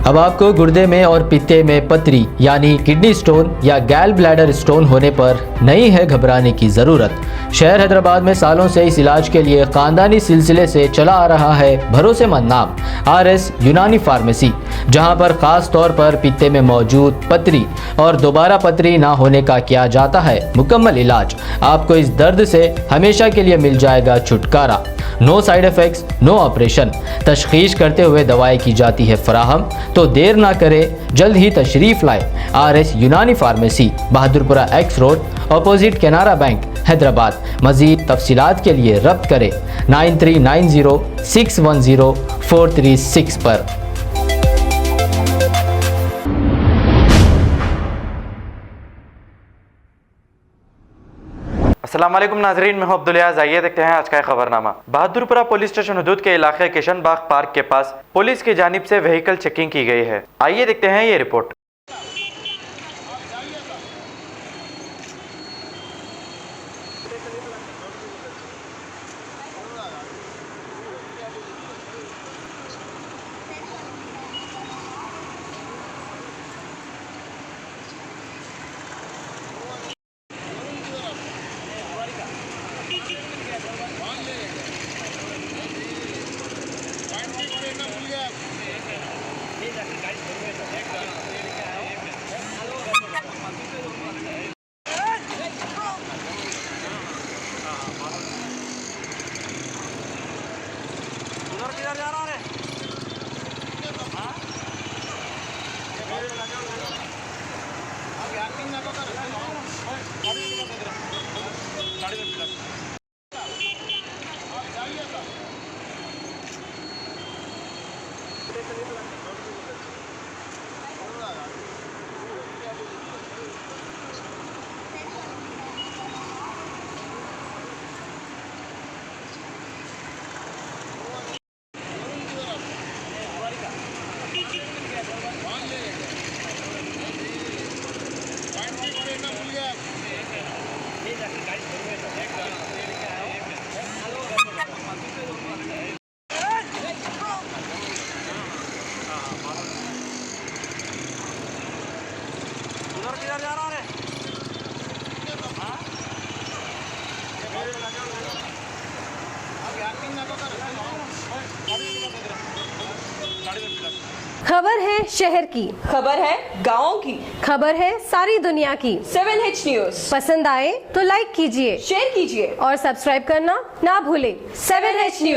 अब आपको गुर्दे में और पित्ते में पथरी यानी किडनी स्टोन या गैल ब्लैडर स्टोन होने पर नहीं है घबराने की ज़रूरत। शहर हैदराबाद में सालों से इस इलाज के लिए खानदानी सिलसिले से चला आ रहा है भरोसेमंद नाम RS यूनानी फार्मेसी, जहां पर खास तौर पर पित्ते में मौजूद पथरी और दोबारा पथरी ना होने का किया जाता है मुकम्मल इलाज। आपको इस दर्द से हमेशा के लिए मिल जाएगा छुटकारा। No side effects, no operation, तशखीस करते हुए दवाएं की जाती है फराहम। तो देर ना करें, जल्द ही तशरीफ लाए RS यूनानी pharmacy, Bahadurpura X road, opposite Canara bank, Hyderabad. मज़ीद तफसीलात के लिए रब्त करें 9390610436 पर। अस्सलाम वालेकुम नाजरीन, मैं हूं अब्दुलियाज़। आइए देखते हैं आज का खबरनामा। बहादुरपुरा पुलिस स्टेशन हदूद के इलाके किशन बाग पार्क के पास पुलिस की जानिब से व्हीकल चेकिंग की गई है। आइए देखते हैं ये रिपोर्ट। खबर है शहर की, खबर है गाँव की, खबर है सारी दुनिया की। 7H न्यूज पसंद आए तो लाइक कीजिए, शेयर कीजिए और सब्सक्राइब करना ना भूलें। 7H news.